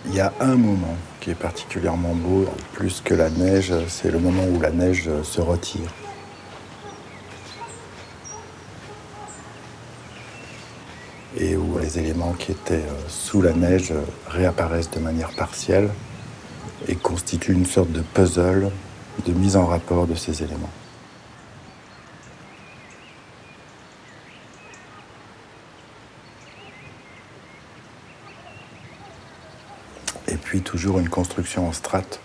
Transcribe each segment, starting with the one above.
Il y a un moment qui est particulièrement beau, plus que la neige, c'est le moment où la neige se retire. Et où les éléments qui étaient sous la neige réapparaissent de manière partielle et constituent une sorte de puzzle de mise en rapport de ces éléments. Et puis toujours une construction en strates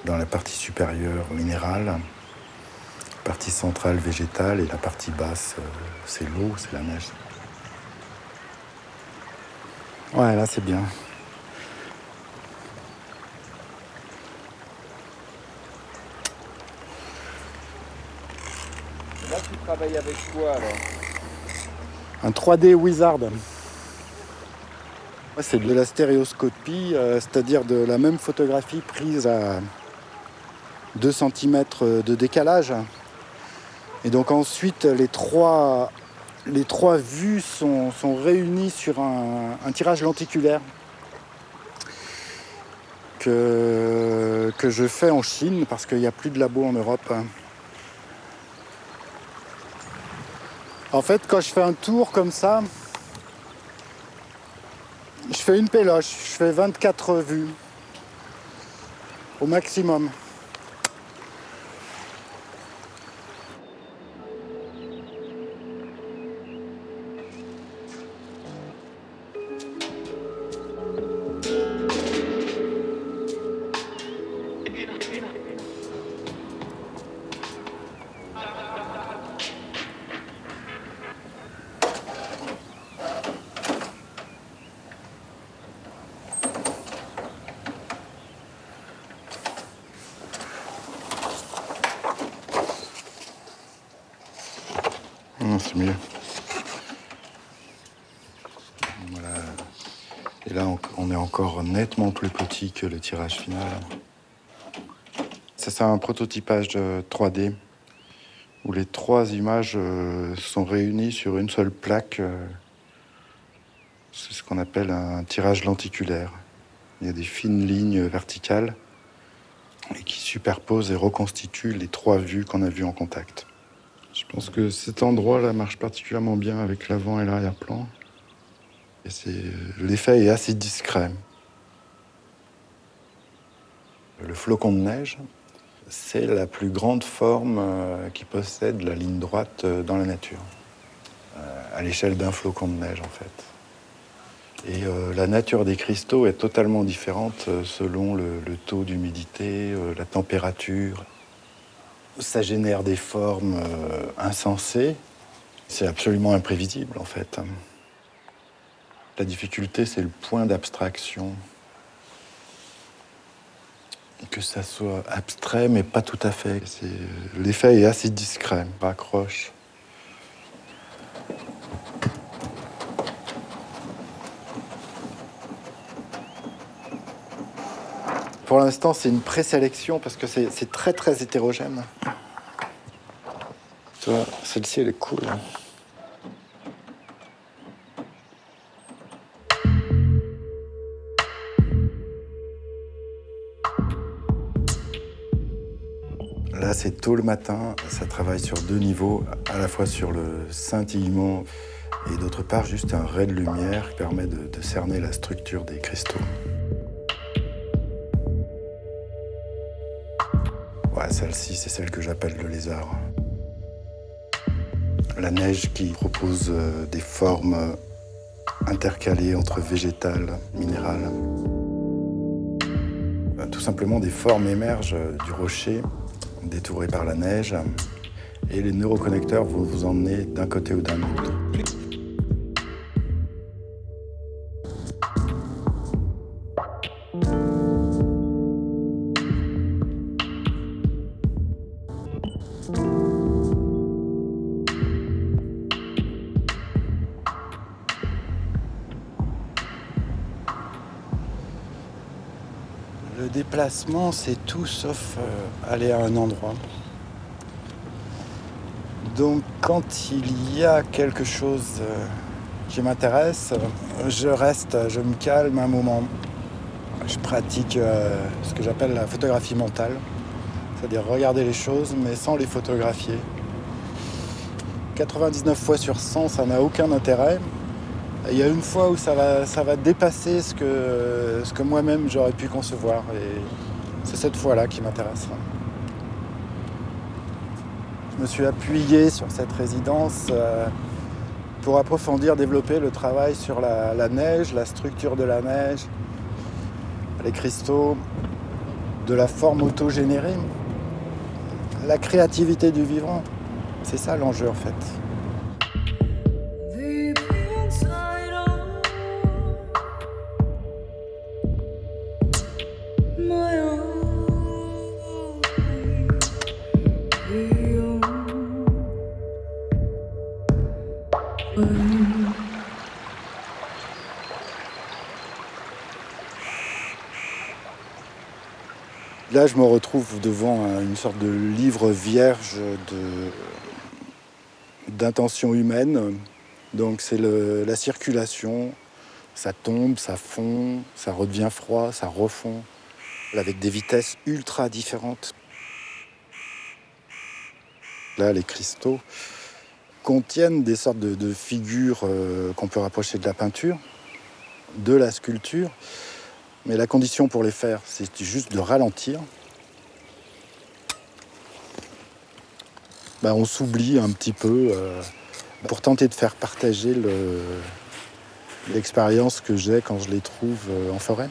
dans la partie supérieure minérale, la partie centrale végétale et la partie basse, c'est l'eau, c'est la neige. Ouais, là c'est bien. Là tu travailles avec quoi alors? Un 3D Wizard. C'est de la stéréoscopie, c'est-à-dire de la même photographie prise à 2 cm de décalage. Et donc ensuite, les trois vues sont réunies sur un tirage lenticulaire que je fais en Chine parce qu'il n'y a plus de labo en Europe. En fait, quand je fais un tour comme ça, je fais une péloche, je fais 24 vues au maximum. C'est mieux. Voilà. Et là, on est encore nettement plus petit que le tirage final. Ça, c'est un prototypage 3D où les 3 images sont réunies sur une seule plaque. C'est ce qu'on appelle un tirage lenticulaire. Il y a des fines lignes verticales et qui superposent et reconstituent les 3 vues qu'on a vues en contact. Je pense que cet endroit-là marche particulièrement bien avec l'avant et l'arrière-plan. Et l'effet est assez discret. Le flocon de neige, c'est la plus grande forme qui possède la ligne droite dans la nature, à l'échelle d'un flocon de neige en fait. Et la nature des cristaux est totalement différente selon le taux d'humidité, la température. Ça génère des formes insensées. C'est absolument imprévisible, en fait. La difficulté, c'est le point d'abstraction. Que ça soit abstrait, mais pas tout à fait. L'effet est assez discret, raccroche. Pour l'instant, c'est une présélection parce que c'est très très hétérogène. Tu vois, celle-ci, elle est cool. Là, c'est tôt le matin, ça travaille sur 2 niveaux, à la fois sur le scintillement et d'autre part juste un ray de lumière qui permet de cerner la structure des cristaux. Celle-ci, c'est celle que j'appelle le lézard. La neige qui propose des formes intercalées entre végétales, minérales. Tout simplement, des formes émergent du rocher, détourées par la neige, et les neuroconnecteurs vont vous emmener d'un côté ou d'un autre. Le déplacement, c'est tout sauf aller à un endroit. Donc quand il y a quelque chose qui m'intéresse, je reste, je me calme un moment. Je pratique ce que j'appelle la photographie mentale, c'est-à-dire regarder les choses mais sans les photographier. 99 fois sur 100, ça n'a aucun intérêt. Il y a une fois où ça va dépasser ce que moi-même j'aurais pu concevoir. Et c'est cette fois-là qui m'intéresse. Je me suis appuyé sur cette résidence pour approfondir, développer le travail sur la neige, la structure de la neige, les cristaux, de la forme autogénérée, la créativité du vivant. C'est ça l'enjeu en fait. Là, je me retrouve devant une sorte de livre vierge d'intention humaine. Donc c'est la circulation, ça tombe, ça fond, ça redevient froid, ça refond, avec des vitesses ultra différentes. Là, les cristaux contiennent des sortes de figures qu'on peut rapprocher de la peinture, de la sculpture. Mais la condition pour les faire, c'est juste de ralentir. On s'oublie un petit peu pour tenter de faire partager l'expérience que j'ai quand je les trouve en forêt.